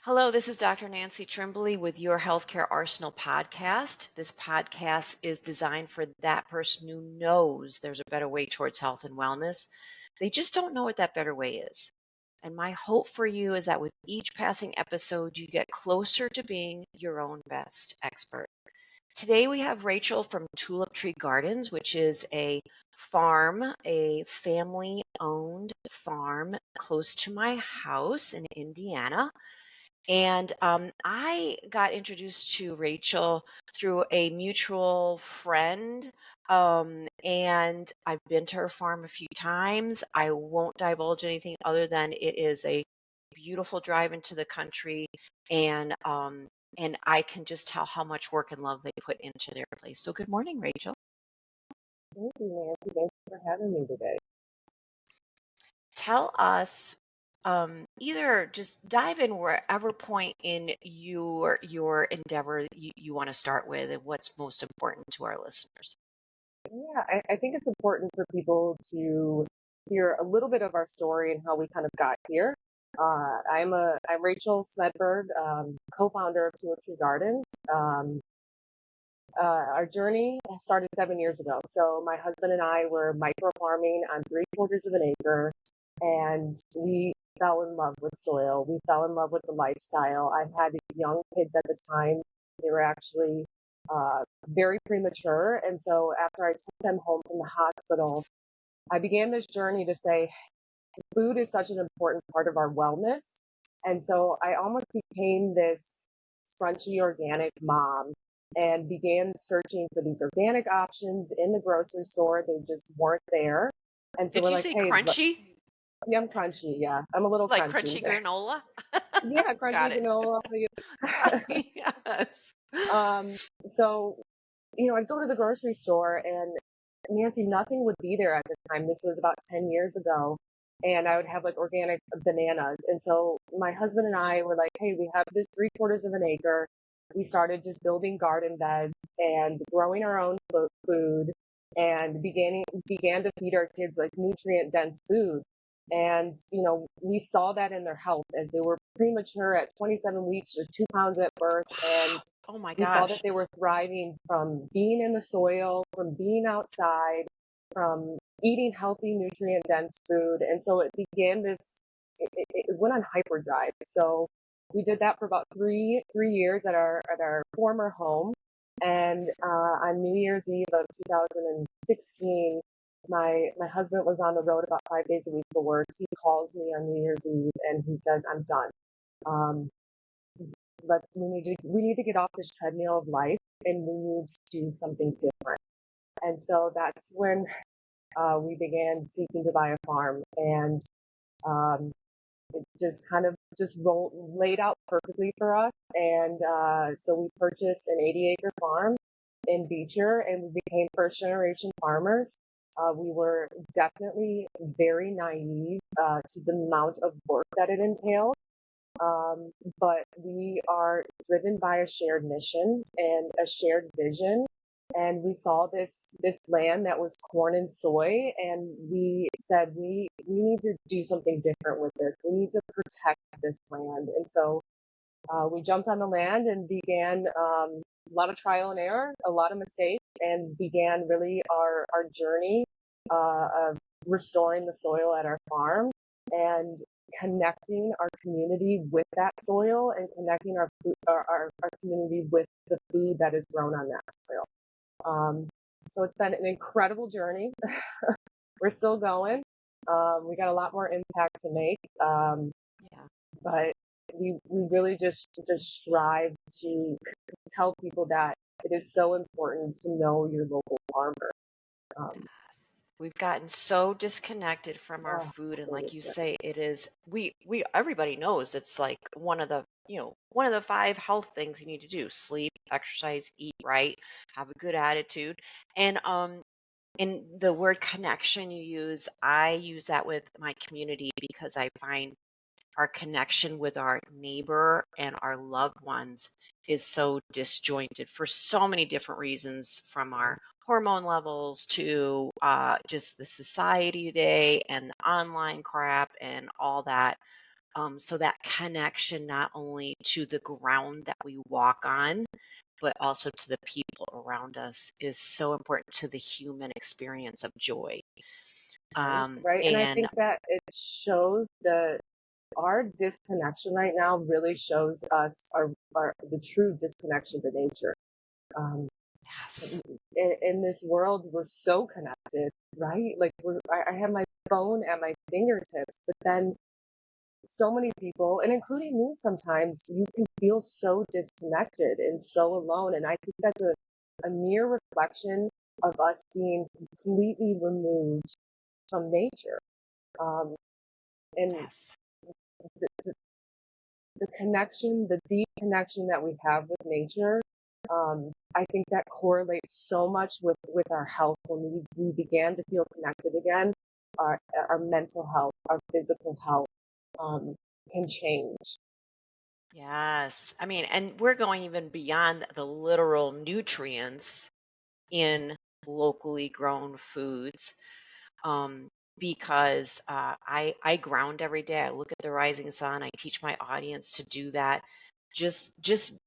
Hello, this is Dr. Nancy Trimbley with your Healthcare Arsenal podcast. This podcast is designed for that person who knows there's a better way towards health and wellness. They just don't know what that better way is. And my hope for you is that with each passing episode, you get closer to being your own best expert. Today we have Rachael from Tulip Tree Gardens, which is a farm, a family owned farm close to my house in Indiana. And I got introduced to Rachael through a mutual friend. And I've been to her farm a few times. I won't divulge anything other than it is a beautiful drive into the country. And I can just tell how much work and love they put into their place. So good morning, Rachael. Thank you, Nancy. Thanks for having me today. Tell us, either just dive in wherever point in your endeavor you want to start with and what's most important to our listeners. Yeah, I think it's important for people to hear a little bit of our story and how we kind of got here. I'm Rachael Smedberg, co-founder of Tulip Tree Gardens. Our journey started 7 years ago. So my husband and I were micro farming on 3/4 of an acre, and we fell in love with soil. We fell in love with the lifestyle. I had young kids at the time. They were actually very premature. And so after I took them home from the hospital, I began this journey to say food is such an important part of our wellness. And so I almost became this crunchy organic mom and began searching for these organic options in the grocery store. They just weren't there. And so Did we're you like, say hey, crunchy? yeah, I'm crunchy. Yeah, I'm a little Like crunchy. crunchy granola? Yeah, Got crunchy it. granola. Yes. um, so, I'd go to the grocery store and Nancy, nothing would be there at the time. This was about 10 years ago. And I would have like organic bananas. And so my husband and I were like, hey, we have this 3/4 of an acre. We started just building garden beds and growing our own food and began to feed our kids like nutrient dense food. And, we saw that in their health as they were premature at 27 weeks, just 2 pounds at birth. And Wow. Oh my we saw that gosh. they were thriving from being in the soil, from being outside, from eating healthy, nutrient dense food. And so it began it went on hyperdrive. So we did that for about three years at our former home. And on New Year's Eve of 2016, my husband was on the road about 5 days a week for work. He calls me on New Year's Eve and he says, I'm done. Um, we need to get off this treadmill of life and we need to do something different. And so that's when we began seeking to buy a farm, and um, it just kind of laid out perfectly for us. And so we purchased an 80-acre farm in Beecher, and we became first generation farmers. We were definitely very naive to the amount of work that it entailed. But we are driven by a shared mission and a shared vision. And we saw this land that was corn and soy, and we said we need to do something different with this. We need to protect this land. And so we jumped on the land and began a lot of trial and error, a lot of mistakes, and began really our journey of restoring the soil at our farm and connecting our community with that soil and connecting our community with the food that is grown on that soil. So it's been an incredible journey. We're still going. We got a lot more impact to make. Yeah. But we really just strive to tell people that it is so important to know your local farmer. We've gotten so disconnected from our Oh, food, and so like you distant. say, it is we everybody knows it's like one of the 5 health things you need to do: sleep, exercise, eat right, have a good attitude. And in the word connection you use, I use that with my community because I find our connection with our neighbor and our loved ones is so disjointed for so many different reasons, from our hormone levels to just the society today and the online crap and all that. So that connection not only to the ground that we walk on, but also to the people around us is so important to the human experience of joy. Right, right. And I And think that it shows our disconnection right now really shows us the true disconnection to nature. Um, yes, in this world, we're so connected, right? Like I have my phone at my fingertips, but then so many people, and including me sometimes, you can feel so disconnected and so alone. And I think that's a mere reflection of us being completely removed from nature. Um, and yes. the, the connection, the deep connection that we have with nature, I think that correlates so much with our health when we began to feel connected again. Our mental health, our physical health can change. Yes. I mean, and we're going even beyond the literal nutrients in locally grown foods. Um, because I ground every day. I look at the rising sun. I teach my audience to do that. Just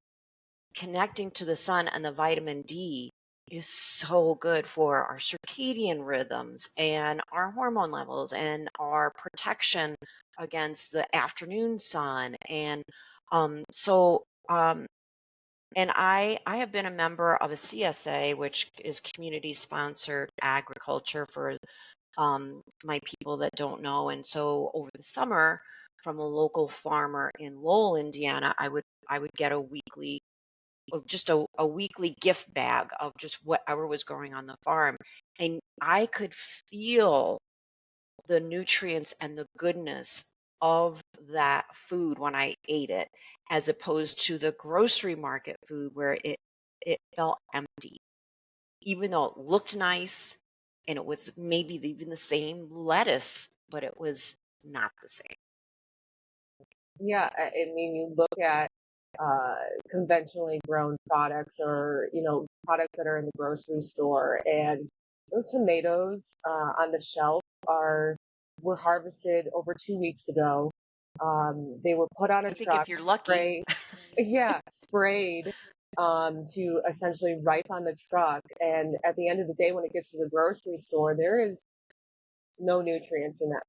connecting to the sun and the vitamin D is so good for our circadian rhythms and our hormone levels and our protection against the afternoon sun. And so and I have been a member of a CSA, which is community sponsored agriculture for my people that don't know. And so over the summer, from a local farmer in Lowell, Indiana, I would get a weekly, well, just a weekly gift bag of just whatever was growing on the farm, and I could feel the nutrients and the goodness of that food when I ate it, as opposed to the grocery market food where it felt empty, even though it looked nice and it was maybe even the same lettuce, but it was not the same. Yeah, I mean, you look at uh, conventionally grown products or, products that are in the grocery store, and those tomatoes on the shelf were harvested over 2 weeks ago. They were put on a I think if truck, you're lucky, sprayed to essentially ripe on the truck. And at the end of the day, when it gets to the grocery store, there is no nutrients in that.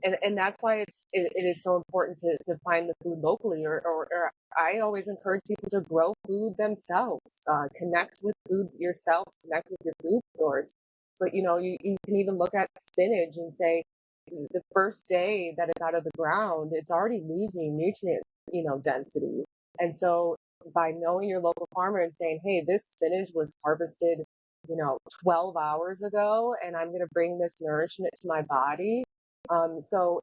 And that's why it is so important to find the food locally, or I always encourage people to grow food themselves, connect with food yourself, connect with your food stores. But you can even look at spinach and say the first day that it's out of the ground, it's already losing nutrient, density. And so by knowing your local farmer and saying, hey, this spinach was harvested, 12 hours ago, and I'm going to bring this nourishment to my body, so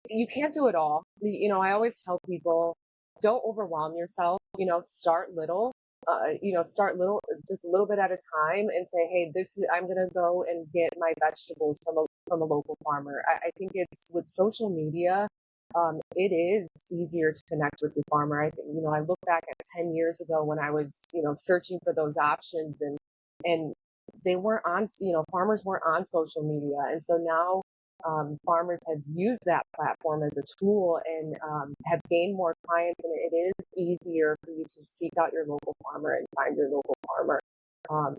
you can't do it all. I always tell people, don't overwhelm yourself. Start little. Start little, just a little bit at a time, and say, hey, I'm gonna go and get my vegetables from a local farmer. I think it's with social media. It is easier to connect with your farmer. I think, I look back at 10 years ago when I was, searching for those options, and they weren't on, farmers weren't on social media. And so now farmers have used that platform as a tool and have gained more clients, and it is easier for you to seek out your local farmer and find your local farmer.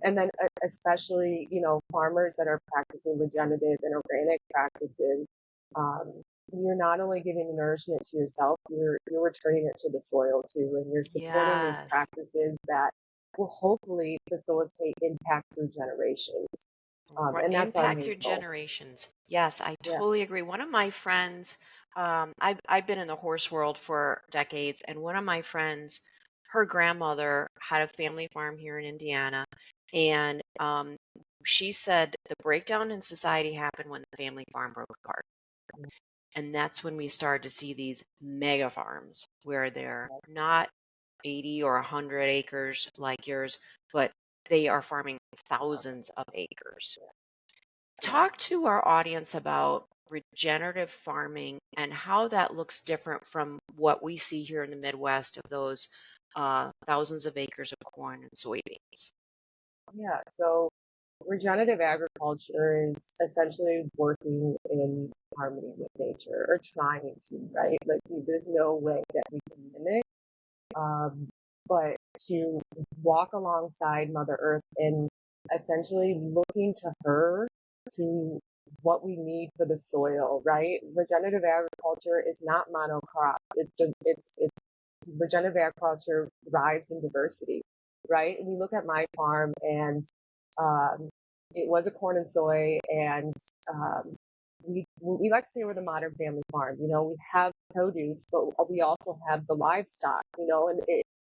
And then especially, farmers that are practicing regenerative and organic practices, um, you're not only giving the nourishment to yourself, you're returning it to the soil too, and you're supporting these yes. practices that will hopefully facilitate impact through generations. And that's our Impact main through goal. generations. Yes, I Yeah. totally agree. One of my friends, I've been in the horse world for decades, and one of my friends, her grandmother had a family farm here in Indiana, and she said the breakdown in society happened when the family farm broke apart. And that's when we started to see these mega farms where they're not 80 or 100 acres like yours, but they are farming thousands of acres. Yeah. Talk to our audience about regenerative farming and how that looks different from what we see here in the Midwest of those thousands of acres of corn and soybeans. Yeah. So regenerative agriculture is essentially working in harmony with nature, or trying to, right? Like, there's no way that we can mimic, but to walk alongside Mother Earth and essentially looking to her to what we need for the soil, right? Regenerative agriculture is not monocrop. It's regenerative agriculture thrives in diversity, right? We look at my farm, and it was a corn and soy, and we like to say we're the modern family farm. We have produce, but we also have the livestock, and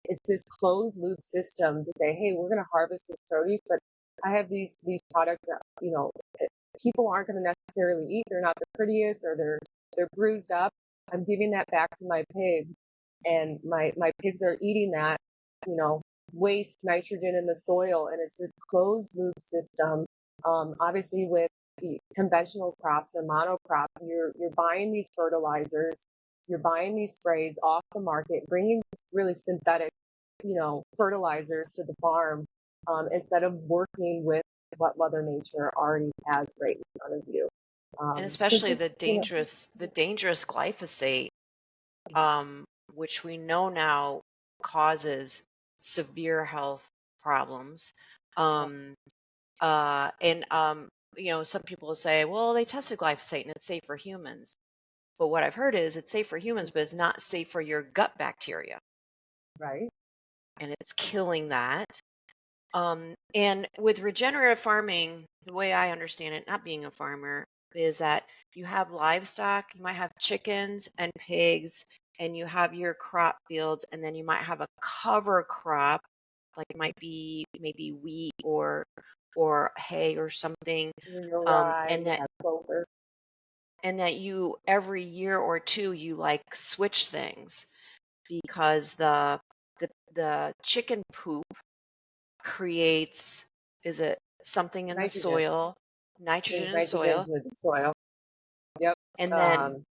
it's this closed loop system to say, hey, we're going to harvest this produce, but I have these products that, people aren't going to necessarily eat. They're not the prettiest, or they're bruised up. I'm giving that back to my pig, and my pigs are eating that, waste nitrogen in the soil, and it's this closed loop system. Obviously, with the conventional crops or monocrop, you're buying these fertilizers, you're buying these sprays off the market, bringing really synthetic, fertilizers to the farm, instead of working with what Mother Nature already has right in front of you. And So especially just, the dangerous glyphosate, um, which we know now causes severe health problems. Um, some people say, well, they tested glyphosate and it's safe for humans. But what I've heard is it's safe for humans, but it's not safe for your gut bacteria. right. And it's killing that. And with regenerative farming, the way I understand it, not being a farmer, is that you have livestock, you might have chickens and pigs, and you have your crop fields, and then you might have a cover crop, like it might be maybe wheat or hay or something, You're um, right. and that That's over. and that you every year or two you like switch things because the chicken poop creates, is it something in the Nitrogen. soil, Brings nitrogen in the nitrogen soil, to the soil. Yep. and then Um,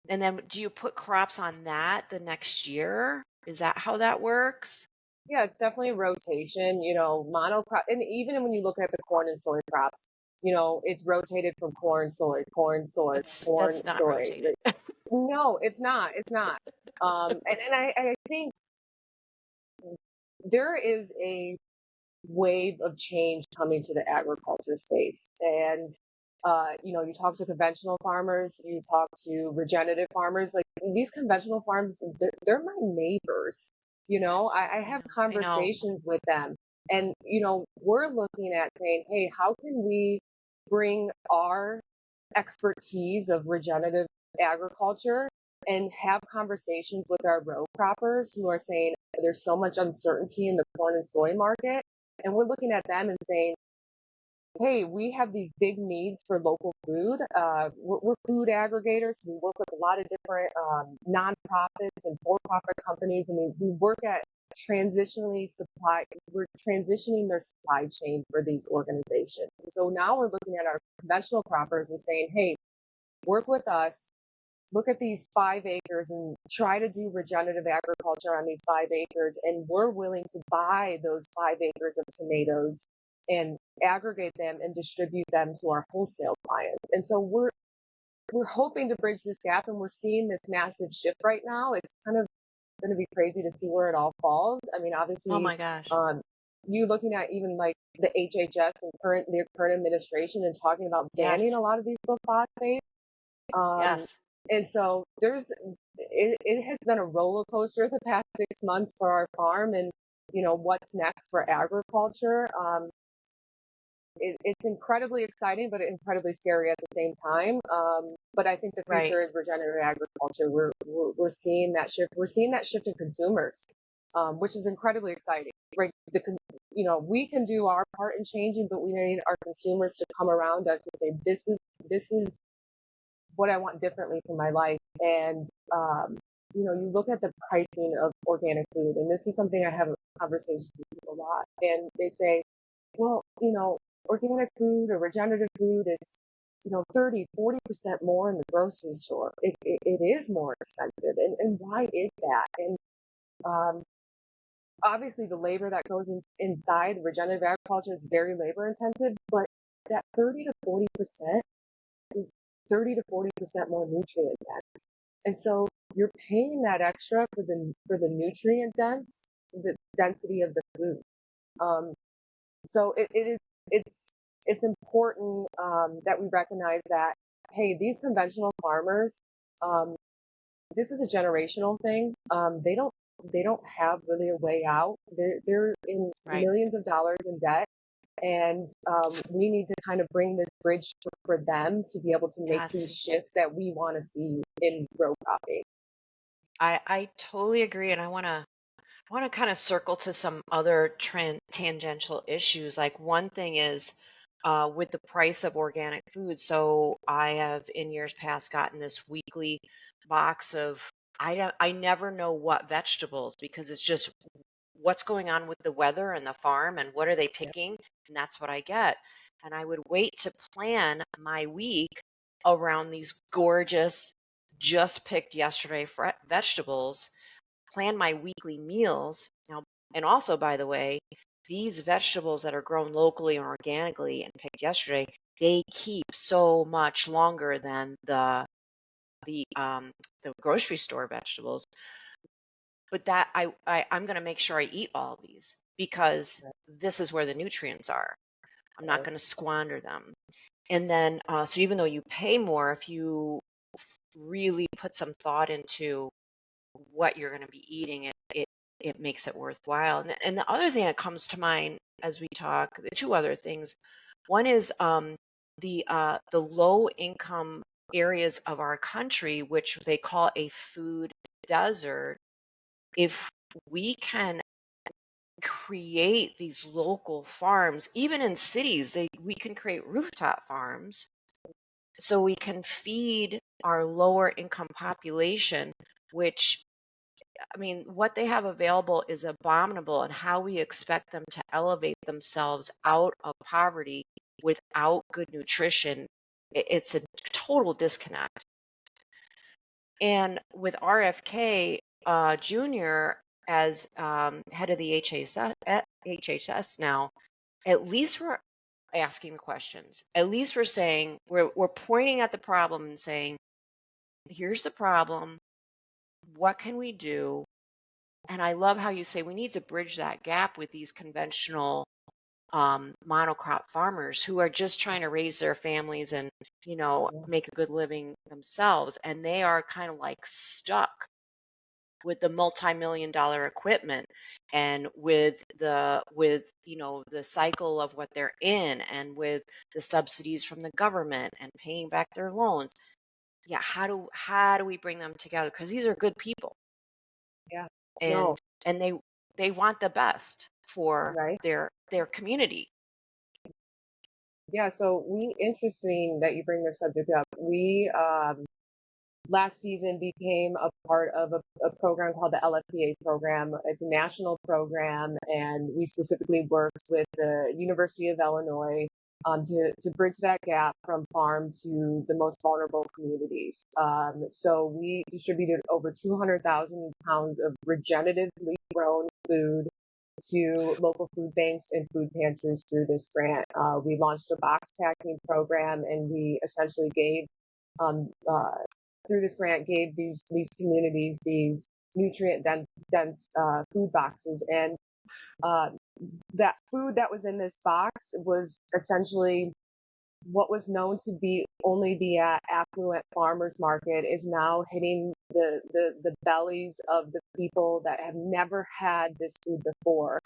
and then do you put crops on that the next year? Is that how that works? Yeah, it's definitely a rotation, monocrop. And even when you look at the corn and soy crops, it's rotated from corn, soy, That's corn, not soy. rotated. No, it's not. It's not. And I think there is a wave of change coming to the agriculture space. And, you talk to conventional farmers, you talk to regenerative farmers, like these conventional farms, they're my neighbors. I have I know. conversations with them, and, we're looking at saying, hey, how can we bring our expertise of regenerative agriculture and have conversations with our row croppers who are saying there's so much uncertainty in the corn and soy market. And we're looking at them and saying, hey, we have these big needs for local food. We're food aggregators. We work with a lot of different nonprofits and for-profit companies, and we work at we're transitioning their supply chain for these organizations. So now we're looking at our conventional croppers and saying, hey, work with us, look at these 5 acres and try to do regenerative agriculture on these 5 acres. And we're willing to buy those 5 acres of tomatoes and aggregate them and distribute them to our wholesale clients. And so we're hoping to bridge this gap, and we're seeing this massive shift right now. It's kind of going to be crazy to see where it all falls. I mean, Oh obviously, my gosh. you looking at even like the HHS and the current administration and talking about banning a Yes. lot of these phosphates. Yes. And so it has been a roller coaster the past 6 months for our farm, and, what's next for agriculture. It's incredibly exciting, but incredibly scary at the same time. But I think the Right. future is regenerative agriculture. We're seeing that shift. We're seeing that shift in consumers, which is incredibly exciting. Right? We can do our part in changing, but we need our consumers to come around us and say, this is what I want differently for my life. And, you look at the pricing of organic food, and this is something I have conversations with people a lot. And they say, well, organic food or regenerative food, it's, 30, 40% more in the grocery store. It is more expensive. And why is that? And, obviously the labor that goes inside regenerative agriculture is very labor intensive, but that 30 to 40% is 30 to 40% more nutrient dense. And so you're paying that extra for the nutrient the density of the food. So it's important that we recognize that, hey, these conventional farmers, this is a generational thing. They don't have really a way out. They're in Right. millions of dollars in debt, and we need to kind of bring this bridge for them to be able to make Yes. these shifts that we want to see in row cropping. I totally agree, and I want to kind of circle to some other tangential issues. Like one thing is with the price of organic food. So I have in years past gotten this weekly box of I never know what vegetables because it's just what's going on with the weather and the farm and what are they Yeah. picking, and that's what I get. And I would wait to plan my week around these gorgeous just picked yesterday vegetables, plan my weekly meals. Now, and also, by the way, these vegetables that are grown locally and organically and picked yesterday, they keep so much longer than the grocery store vegetables. But that I'm going to make sure I eat all of these because this is where the nutrients are. I'm not Right. going to squander them. And then, so even though you pay more, if you really put some thought into what you're going to be eating, it makes it worthwhile. And the other thing that comes to mind as we talk, the two other things, one is the low income areas of our country, which they call a food desert. If we can create these local farms, even in cities, we can create rooftop farms so we can feed our lower income population, which I mean, what they have available is abominable, and how we expect them to elevate themselves out of poverty without good nutrition, it's a total disconnect. And with RFK Jr. as head of the HHS now, at least we're asking the questions. At least we're saying we're pointing at the problem and saying, here's the problem. What can we do? And I love how you say we need to bridge that gap with these conventional monocrop farmers who are just trying to raise their families and, Yeah. make a good living themselves. And they are kind of like stuck with the multi-million dollar equipment and with the cycle of what they're in and with the subsidies from the government and paying back their loans. Yeah, how do we bring them together? Because these are good people, Yeah. No. and they want the best for Right. their community. Yeah. So interesting that you bring this subject up. We last season became a part of a program called the LFPA program. It's a national program, and we specifically worked with the University of Illinois to bridge that gap from farm to the most vulnerable communities. So we distributed over 200,000 pounds of regeneratively grown food to local food banks and food pantries through this grant. We launched a box packing program, and we essentially gave um, uh, through this grant gave these communities these nutrient dense food boxes, and uh, that food that was in this box was essentially what was known to be only the affluent farmers market is now hitting the bellies of the people that have never had this food before.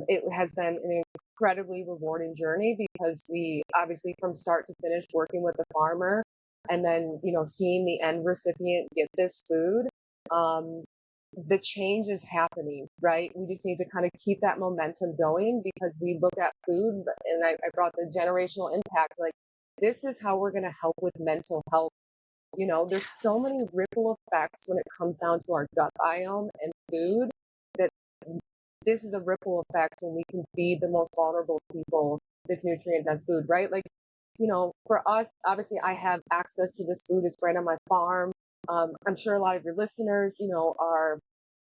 It has been an incredibly rewarding journey because we obviously from start to finish working with the farmer and then, seeing the end recipient get this food. Um, the change is happening, right? We just need to kind of keep that momentum going because we look at food, and I brought the generational impact. Like, this is how we're going to help with mental health. There's so Yes. many ripple effects when it comes down to our gut biome and food that this is a ripple effect when we can feed the most vulnerable people this nutrient dense food, right? Like, for us, obviously, I have access to this food. It's right on my farm. I'm sure a lot of your listeners,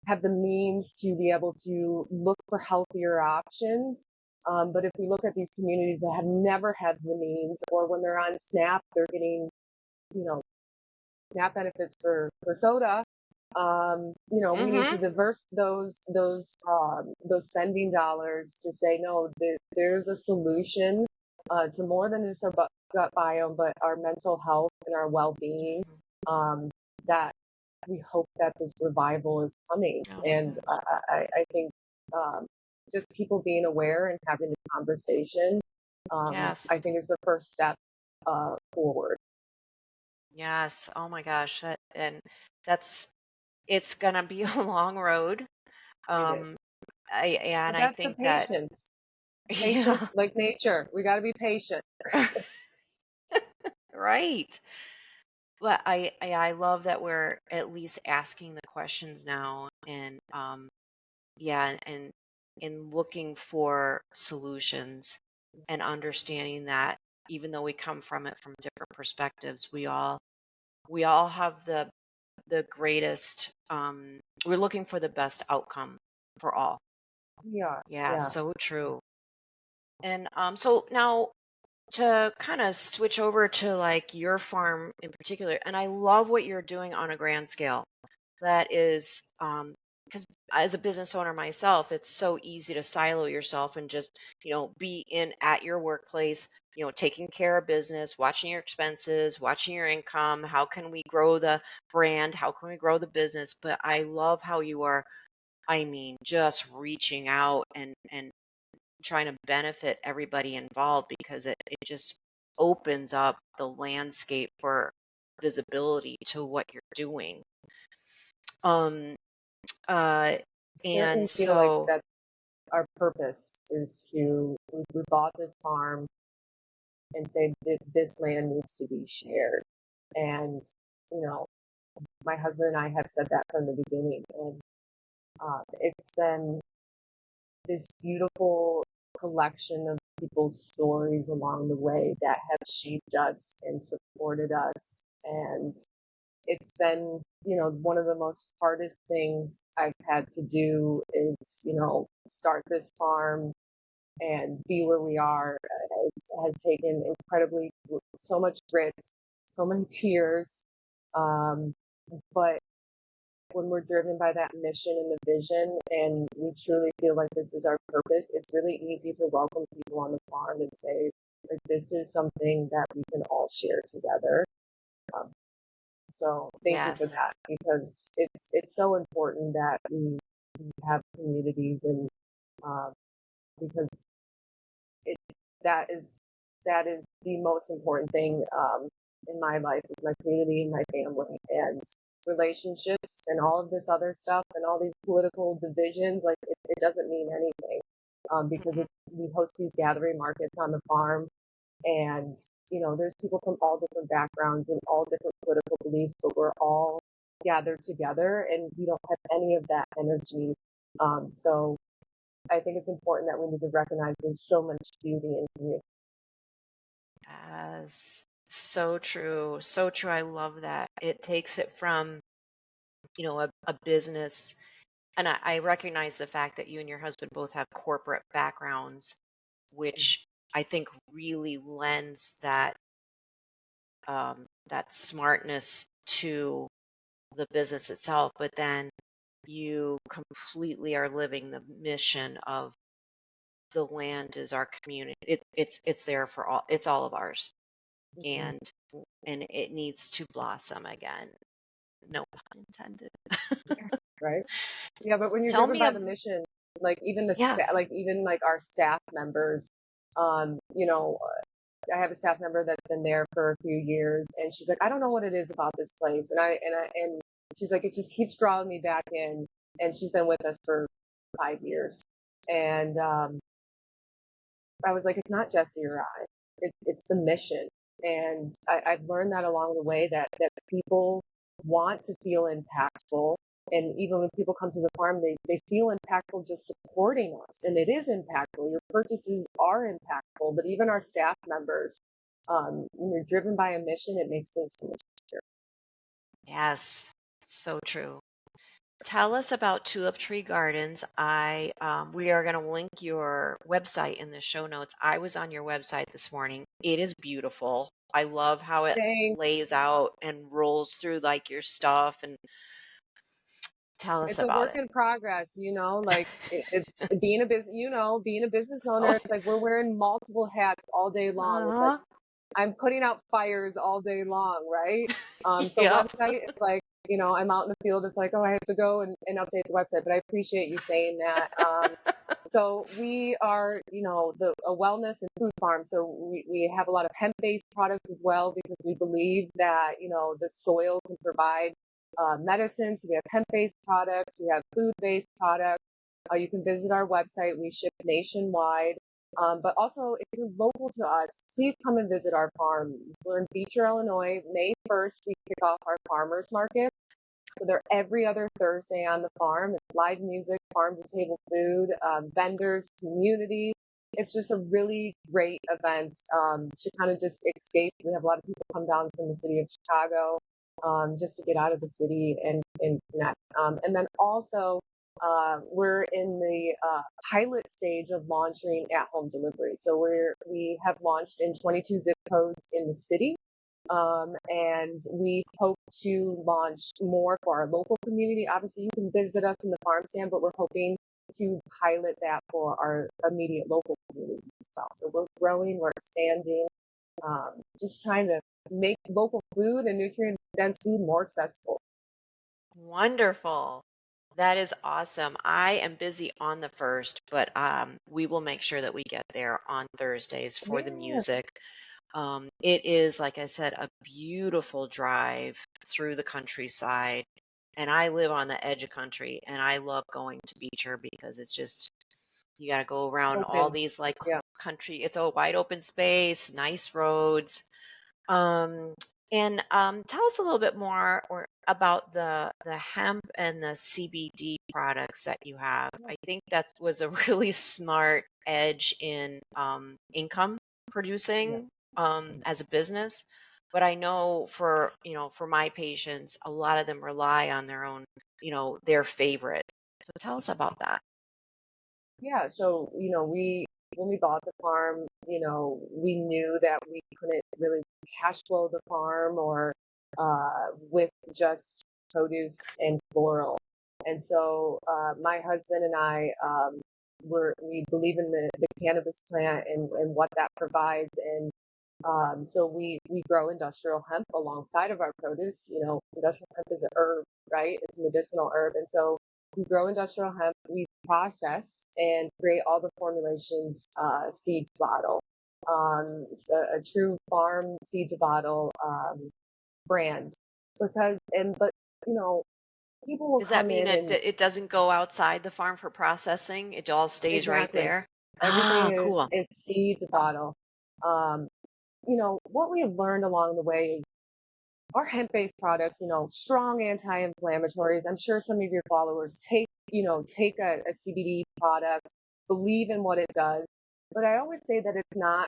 have the means to be able to look for healthier options. But if we look at these communities that have never had the means, or when they're on SNAP, they're getting you know, SNAP benefits for soda. We need to Mm-hmm. diverse those spending dollars to say no. There's a solution to more than just our gut biome, but our mental health and our well-being. Mm-hmm. That we hope that this revival is coming, Oh my and gosh. I think just people being aware and having the conversation, Yes. I think is the first step forward. Yes. Oh my gosh. And that's it's gonna be a long road. It is, Um, and but I that's the think that patience. yeah, Patience, like nature. We got to be patient. right. But I love that we're at least asking the questions now, and yeah, and in looking for solutions and understanding that even though we come from it from different perspectives, we all have the greatest we're looking for the best outcome for all. Yeah, Yeah, yeah, so true. And so now to kind of switch over to like your farm in particular, and I love what you're doing on a grand scale. That is because as a business owner myself, it's so easy to silo yourself and just, be in at your workplace, taking care of business, watching your expenses, watching your income. How can we grow the brand? How can we grow the business? But I love how you are, I mean, just reaching out and trying to benefit everybody involved because it just opens up the landscape for visibility to what you're doing. Um, uh, certainly and feel like so, that our purpose is we bought this farm and say that this land needs to be shared. And, you know, my husband and I have said that from the beginning. And it's been this beautiful collection of people's stories along the way that have shaped us and supported us. And it's been, one of the most hardest things I've had to do is, start this farm and be where we are. It has taken incredibly so much grit, so many tears. Um, but when we're driven by that mission and the vision and we truly feel like this is our purpose, it's really easy to welcome people on the farm and say, like, this is something that we can all share together. Um, so thank you for yes, that because it's so important that we have communities and uh, because it that is that is the most important thing in my life is my community and my family and relationships and all of this other stuff and all these political divisions. Like it doesn't mean anything because mhm, we host these gathering markets on the farm and there's people from all different backgrounds and all different political beliefs, but we're all gathered together and we don't have any of that energy. So I think it's important that we need to recognize there's so much beauty in community. yes, so true, so true. I love that. It takes it from, a business, and I recognize the fact that you and your husband both have corporate backgrounds, which I think really lends that smartness to the business itself. But then you completely are living the mission of the land is our community. It's there for all. It's all of ours, Mhm. and it needs to blossom again. No pun intended. Right? Yeah, but when you're Tell driven me by of the mission, like even yeah. like even like our staff members, um, you know, I have a staff member that's been there for a few years, and she's like, I don't know what it is about this place, and she's like, it just keeps drawing me back in, and she's been with us for 5 years, and I was like, it's not Jesse or I, it's the mission, and I've learned that along the way that people want to feel impactful. And even when people come to the farm, they feel impactful just supporting us. And it is impactful. Your purchases are impactful, but even our staff members, when you're driven by a mission, it makes things so much easier. Yes, so true. Tell us about Tulip Tree Gardens. We are going to link your website in the show notes. I was on your website this morning. It is beautiful. I love how it Thank lays out and rolls through like your stuff, and tell us It's a about work it. in progress, like it's being a being a business owner. Oh, It's like we're wearing multiple hats all day long. It's like uh-huh. I'm putting out fires all day long, right? So Yep. website, it's like, I'm out in the field. It's like, oh, I have to go and update the website, but I appreciate you saying that. So we are, a wellness and food farm. So we have a lot of hemp-based products as well because we believe that, the soil can provide medicines. We have hemp-based products. We have food-based products. You can visit our website. We ship nationwide. But also, if you're local to us, please come and visit our farm. We're in Beecher, Illinois. May 1st, we kick off our farmers market. So they're every other Thursday on the farm. It's live music, farm to table food, vendors, community. It's just a really great event to kind of just escape. We have a lot of people come down from the city of Chicago just to get out of the city and connect. And then also, we're in the pilot stage of launching at-home delivery. So we have launched in 22 zip codes in the city. And we hope to launch more for our local community. Obviously, you can visit us in the farm stand, but we're hoping to pilot that for our immediate local community as well. So we're growing, we're expanding, just trying to make local food and nutrient-dense food more accessible. Wonderful. That is awesome. I am busy on the first, but we will make sure that we get there on Thursdays for the Yeah, music. It is, like I said, a beautiful drive through the countryside. And I live on the edge of country, and I love going to Beecher because it's just, you got to go around all open. these like Yeah. country, it's a wide open space, nice roads. Um, and tell us a little bit more about the hemp and the CBD products that you have. I think that was a really smart edge in income Yeah. producing as a business. But I know for my patients, a lot of them rely on their own, their favorite. So tell us about that. Yeah, so, when we bought the farm, we knew that we couldn't really cash flow the farm or with just produce and floral. And so my husband and I we believe in the cannabis plant and what that provides. And so we grow industrial hemp alongside of our produce. Industrial hemp is an herb, right? It's a medicinal herb. And so we grow industrial hemp, we process and create all the formulations seed to bottle. So a true farm seed to bottle brand. But you know, people will Does that come mean in it and it doesn't go outside the farm for processing? It all stays right exactly there? everything Ah, cool. is seed to bottle. Um, what we have learned along the way, our hemp-based products, strong anti-inflammatories. I'm sure some of your followers take a CBD product, believe in what it does. But I always say that it's not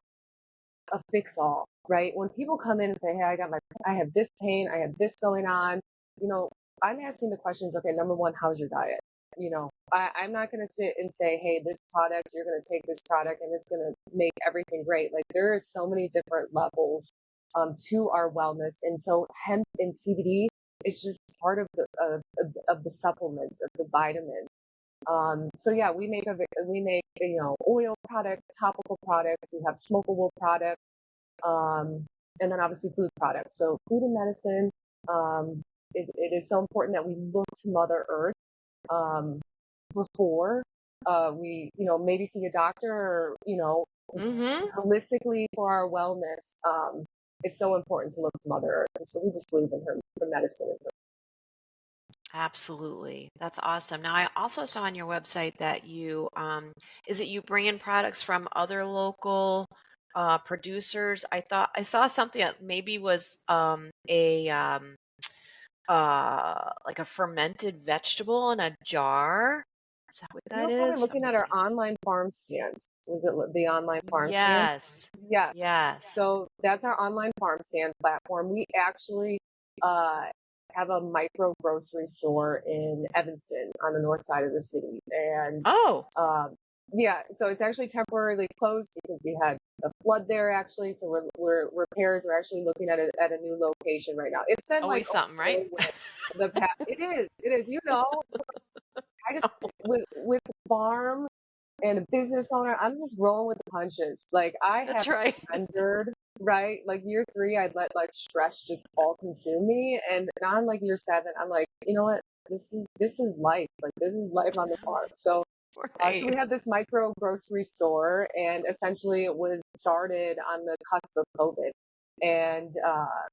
a fix-all, right? When people come in and say, "Hey, I have this pain, I have this going on," you know, I'm asking the questions. Okay, number one, how's your diet? I'm not going to sit and say, "Hey, this product, you're going to take this product and it's going to make everything great." Like there are so many different levels to our wellness, and so hemp and CBD is just part of the supplements of the vitamins. So yeah, we make oil products, topical products. We have smokable products, and then obviously food products. So food and medicine. Um, it is so important that we look to Mother Earth um, before we maybe see a doctor or Mm-hmm. holistically for our wellness. It's so important to look to Mother Earth. And so we just believe in her for medicine. Absolutely. That's awesome. Now, I also saw on your website that is it you bring in products from other local producers? I thought I saw something that maybe was like a fermented vegetable in a jar. Is that what You that were probably is? looking at our online farm stand. Was it the online farm stand? Yes. Yeah. Yes. So that's our online farm stand platform. We actually uh, have a micro grocery store in Evanston on the north side of the city. And Oh, yeah, so it's actually temporarily closed because we had a flood there actually, so we're repairs. We're actually looking at a new location right now. It's been like Always a something, right? whirlwind the past. It is. I just with farm and a business owner, I'm just rolling with the punches. Like I have That's right. surrendered, right? Like year 3, I'd let like stress just all consume me, and now I'm like year 7. I'm like, you know what? This is life. Like this is life on the farm. So we Right. have this micro grocery store, and essentially it was started on the cusp of COVID. And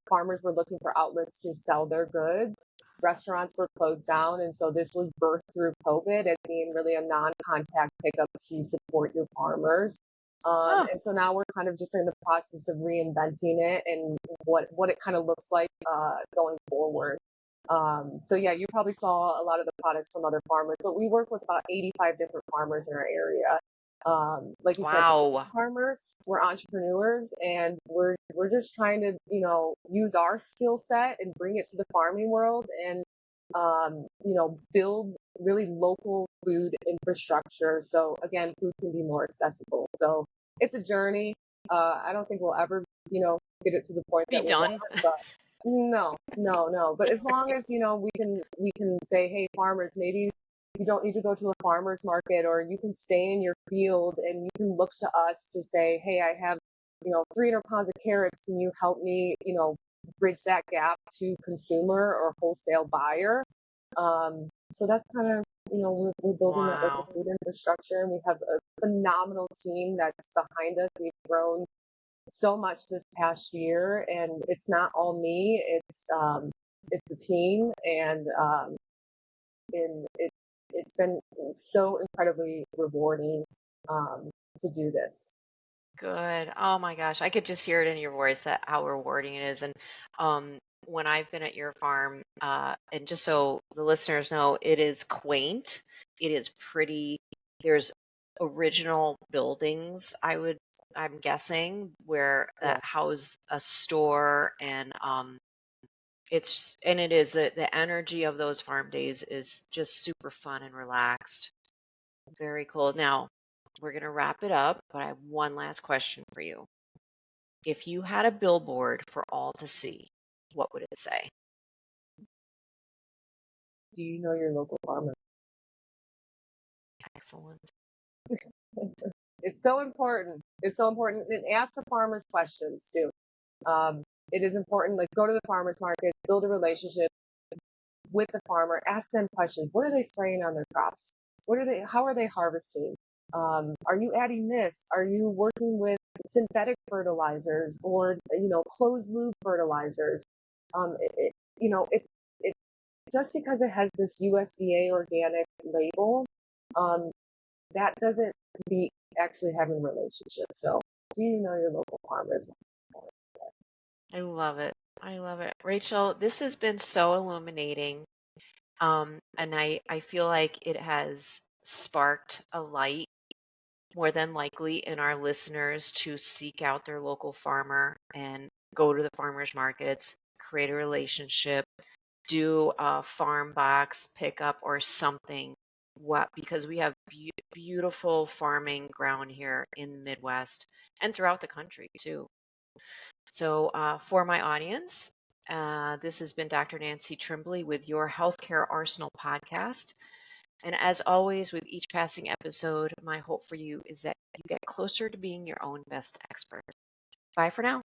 farmers were looking for outlets to sell their goods. Restaurants were closed down, and so this was birthed through COVID as being really a non-contact pickup to support your farmers. Huh. And so now we're kind of just in the process of reinventing it and what it kind of looks like going forward. So yeah, you probably saw a lot of the products from other farmers, but we work with about 85 different farmers in our area. Like you said, Wow. farmers, we're entrepreneurs, and we're just trying to, use our skill set and bring it to the farming world and, build really local food infrastructure. So again, food can be more accessible. So it's a journey. I don't think we'll ever, get it to the point Be that we want, done. but no, no, no. But as long as, we can say, hey, farmers, maybe you don't need to go to a farmer's market, or you can stay in your field and you can look to us to say, hey, I have, 300 pounds of carrots. Can you help me, bridge that gap to consumer or wholesale buyer? So that's kind of, we're building that local Wow. food infrastructure, and we have a phenomenal team that's behind us. We've grown so much this past year, and it's not all me. It's the team, and it's been so incredibly rewarding to do this. Good. Oh my gosh. I could just hear it in your voice that how rewarding it is. And um when I've been at your farm, and just so the listeners know, it is quaint. It is pretty. There's original buildings, I'm guessing, where Yeah. that house a store, and it is the energy of those farm days is just super fun and relaxed. Very cool. Now, we're going to wrap it up, but I have one last question for you. If you had a billboard for all to see, what would it say? Do you know your local farmer? Excellent. It's so important. It's so important. And ask the farmers questions too. Um, it is important. Like go to the farmers market, build a relationship with the farmer, ask them questions. What are they spraying on their crops? How are they harvesting? Are you adding this? Are you working with synthetic fertilizers or, closed loop fertilizers? It's just because it has this USDA organic label, um, that doesn't beat actually having a relationship. So do you know your local farmers? I love it. I love it. Rachel, this has been so illuminating. And I feel like it has sparked a light, more than likely, in our listeners to seek out their local farmer and go to the farmers markets, create a relationship, do a farm box pickup or something. What, because we have beautiful farming ground here in the Midwest and throughout the country too. So, for my audience, this has been Dr. Nancy Trimbley with your Healthcare Arsenal podcast. And as always, with each passing episode, my hope for you is that you get closer to being your own best expert. Bye for now.